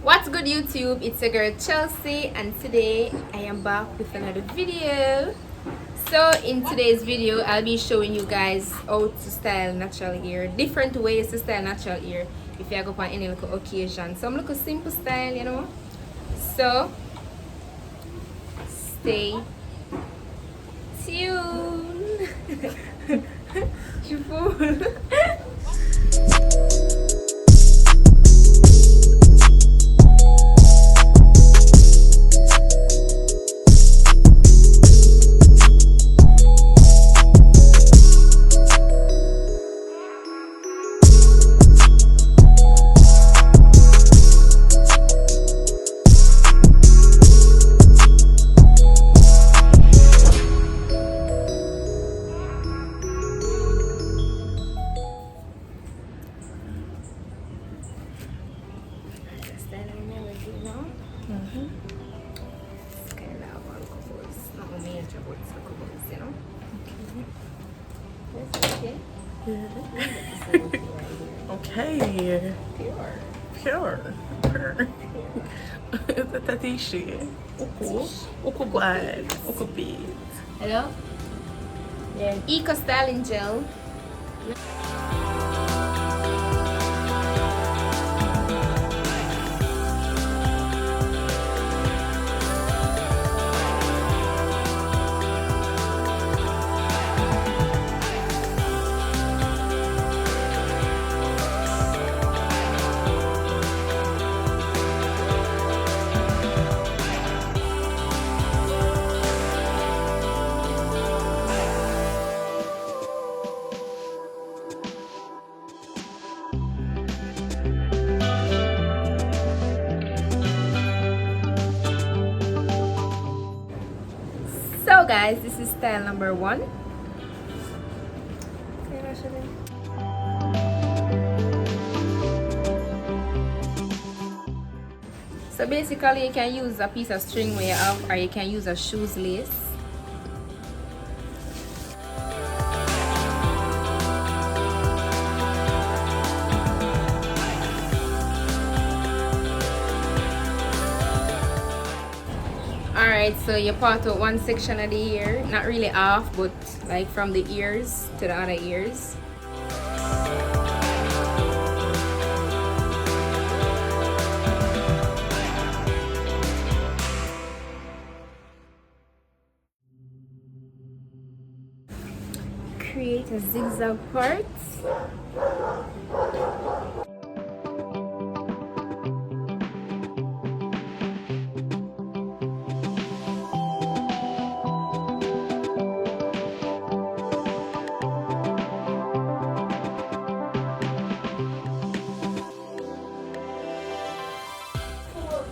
What's good YouTube? It's your girl Chelsea and today I am back with another video. So in today's video I'll be showing you guys how to style natural hair, different ways to style natural hair if you go on any little occasion. Some little simple style, you know. So stay tuned. You fool. Okay. Pure. Tatishi. Uku glad. Uku bead. Hello? Yeah. Eco styling gel. So guys, this is style number 1. So basically you can use a piece of string where you have, or you can use a shoes lace. Alright, so you part out one section of the hair, not really off, but like from the ears to the other ears. Create a zigzag part.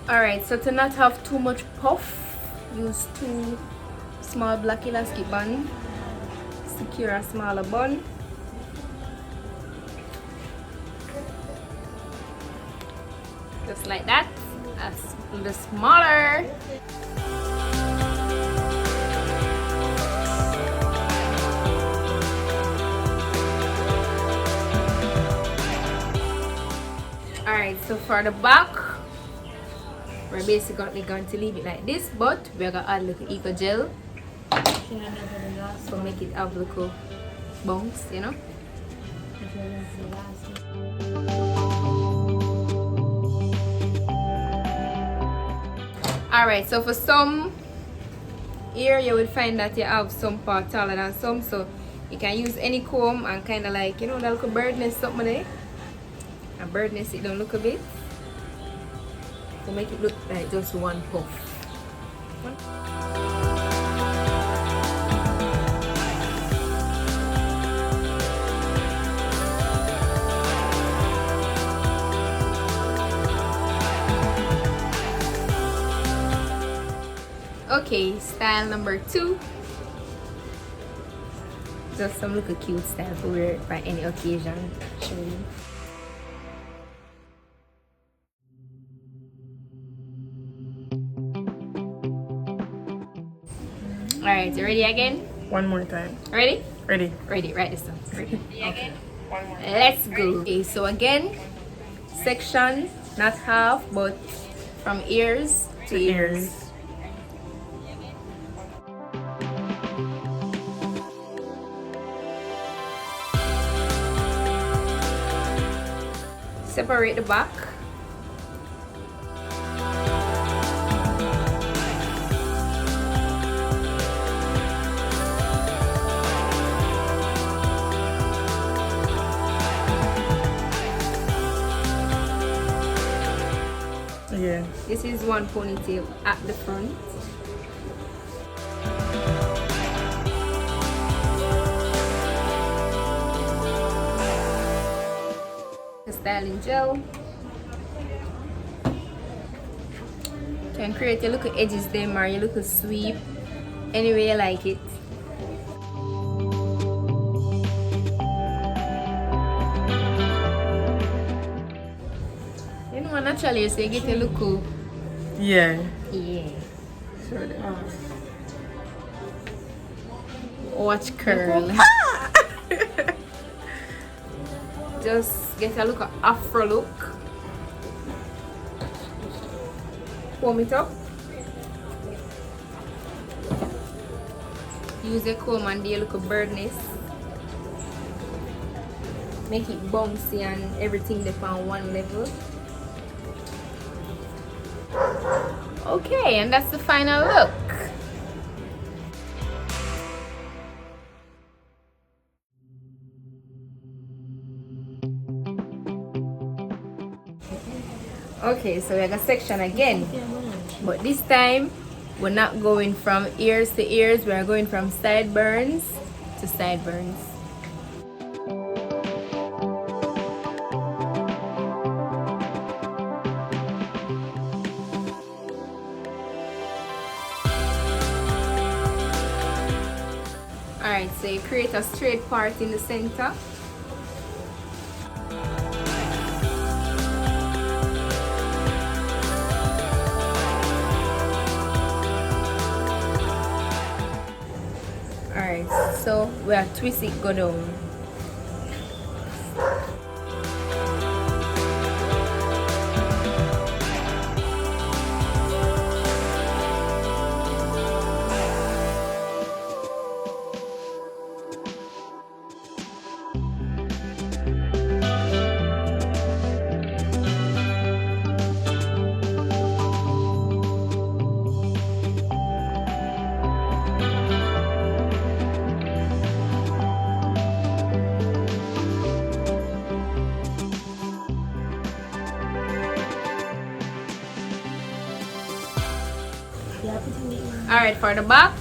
Alright, so to not have too much puff, use 2 small black elastic band. Secure a smaller bun. Just like that. That's a little smaller. Alright, so for the back, we're basically going to leave it like this, but we're gonna add a little eco gel so make it have little bounce, you know. Alright, so for some here you will find that you have some part taller than some, so you can use any comb and kind of like, you know, that little bird nest something there, and bird nest it don't look a bit to make it look like just one puff. Okay, style number 2. Just some little cute style to wear for any occasion. Show you. Alright, you ready again? One more time. Ready? Ready. Ready, right this time. Ready. Okay. One more. Let's go. Okay, so again, section not half, but from ears to ears. Separate the back. Yeah. This is one ponytail at the front. The styling gel. Can create your little edges them or your little sweep any way you like it. You know, naturally, so you get a look. Yeah. Yeah. Sure. Watch curl. Just get a look at afro look. Comb it up. Use a comb and do a look of birdness. Make it bouncy and everything up on one level. Okay, and that's the final look. Okay, so we have a section again, but this time we're not going from ears to ears, we are going from sideburns to sideburns. Alright, so you create a straight part in the center. Alright, so we are twist it go down. Alright, for the back,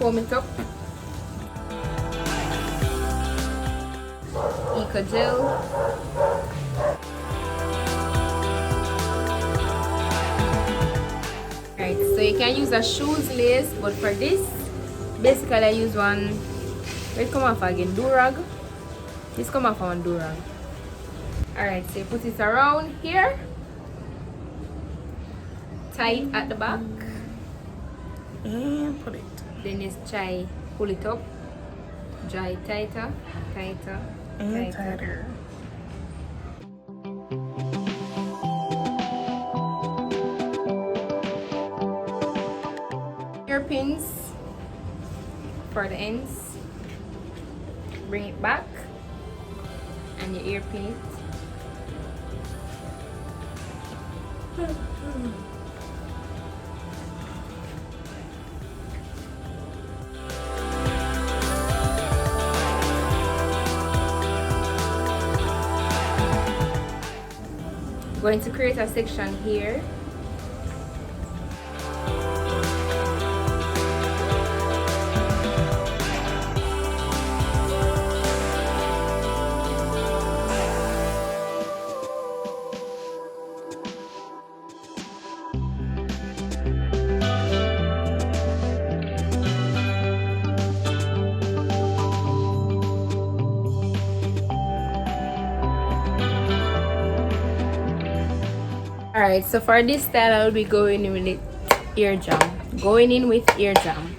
comb it up. Eco gel. Alright, so you can use a shoes lace, but for this, basically I use one, where it come off again, do-rag. This come off on do-rag. Alright, so you put it around here. Tie it at the back And put it. then just try pull it up, dry it tighter, tighter, And tighter. tighter. Hairpins for the ends, bring it back and your ear pin it. Going to create a section here. Alright, so for this style I'll be going in with ear jam. Going in with ear jam.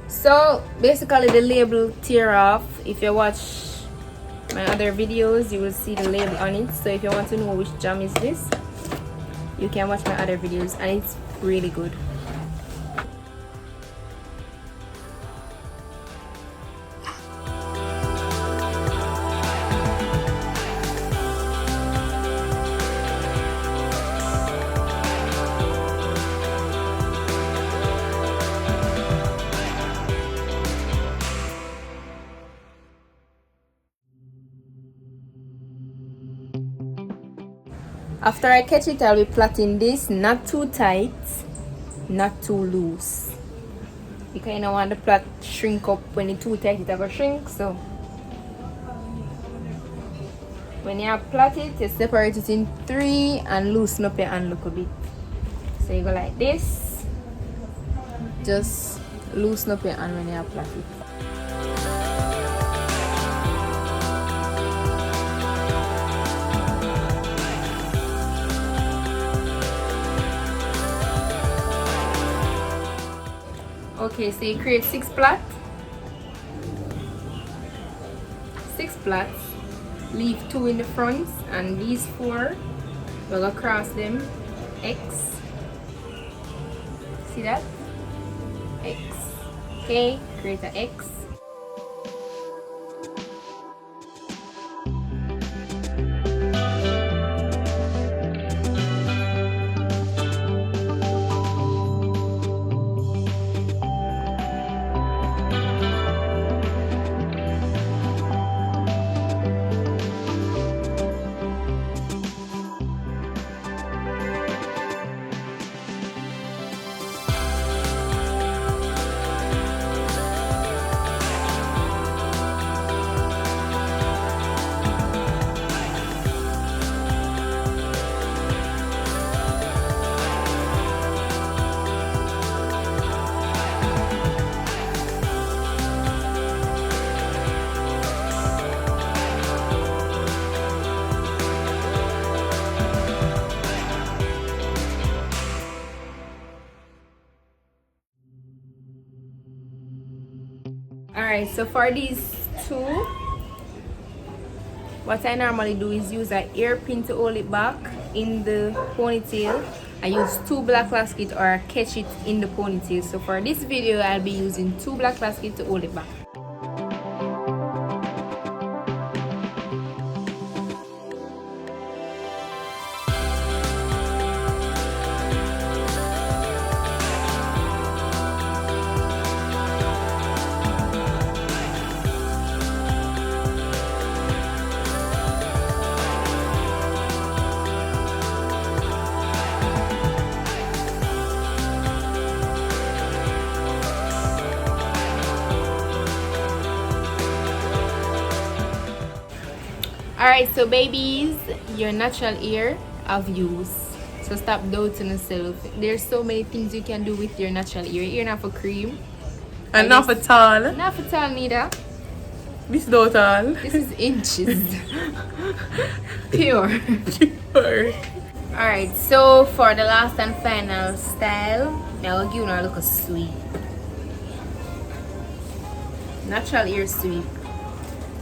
So basically the label tear off. If you watch my other videos, you will see the label on it. So if you want to know which jam is this, you can watch my other videos, and it's really good. After I catch it, I'll be plaiting this, not too tight, not too loose. You kind of want the plait shrink up. When it's too tight, it will shrink. So when you plait it, you separate it in 3 and loosen up your hand a little bit. So you go like this. Just loosen up your hand when you plait it. Okay, so you create 6 plaits. 6 plaits. Leave 2 in the front, and these 4 we'll go cross them X. See that? X. Okay, create an X. Alright, so for these 2, what I normally do is use a hairpin to hold it back in the ponytail. I use 2 black lasket, or I catch it in the ponytail. So for this video, I'll be using 2 black lasket to hold it back. Alright, so babies, your natural hair have use. So stop doubting yourself. There's so many things you can do with your natural hair. You're not for cream. And not for tall. Not for tall neither. This not tall. This is inches. Pure. Pure. Alright, so for the last and final style, I will give you a look of sweep. Natural hair sweep.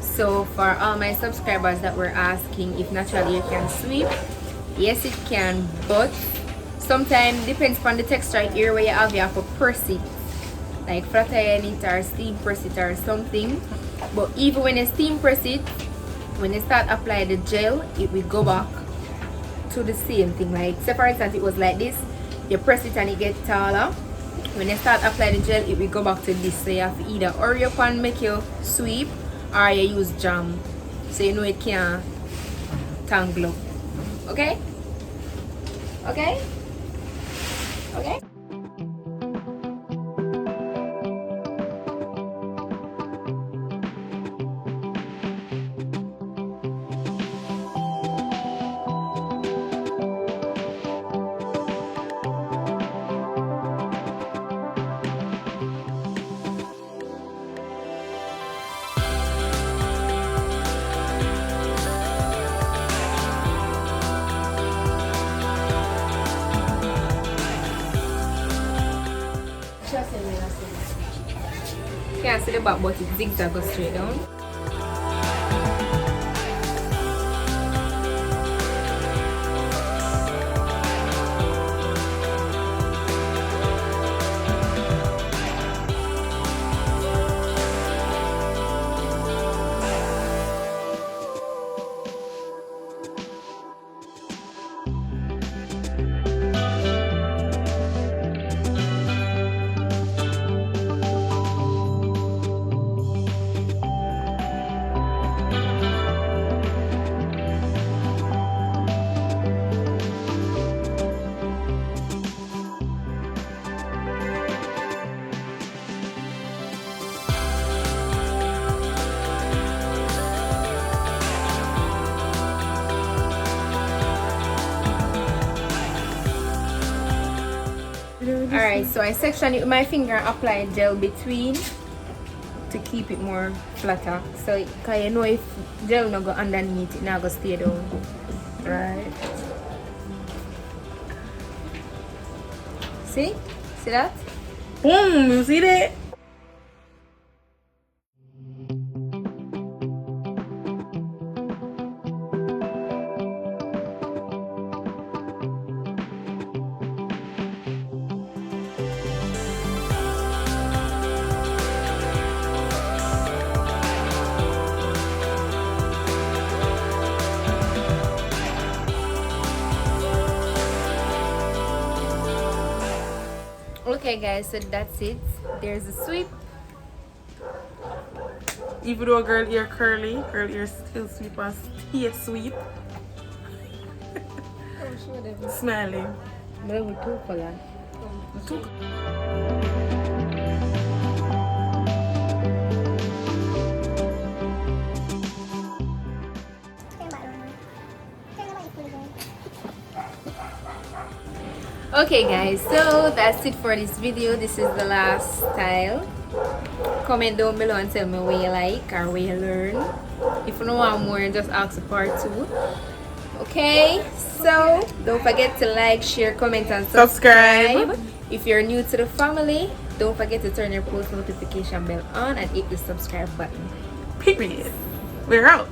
So for all my subscribers that were asking if natural hair can sweep, yes it can, but sometimes depends on the texture of hair where you have to press it, like flat iron it or steam press it or something. But even when you steam press it, when you start apply the gel, it will go back to the same thing. Like say for instance it was like this, you press it and it gets taller. When you start apply the gel, it will go back to this. So you have to either hurry up and make your sweep, or you use jam, so you know it can't tangle up. Okay? Okay? Okay? Can't see the back, but it zigzag goes straight down. Alright, so I section it with my finger and apply gel between to keep it more flatter. So, cause you know if gel not go underneath, it not go stay down. Right. See? See that? Boom, you see that? Okay guys, so that's it. There's a sweep. Even though girl ear curly, girl ear still sweep and stay sweep. Smelly. Maybe two color. Okay guys, so that's it for this video. This is the last style. Comment down below and tell me what you like or what you learn. If you don't want more, just ask for part 2. Okay, so don't forget to like, share, comment and subscribe. If you're new to the family, don't forget to turn your post notification bell on and hit the subscribe button. Period. We're out.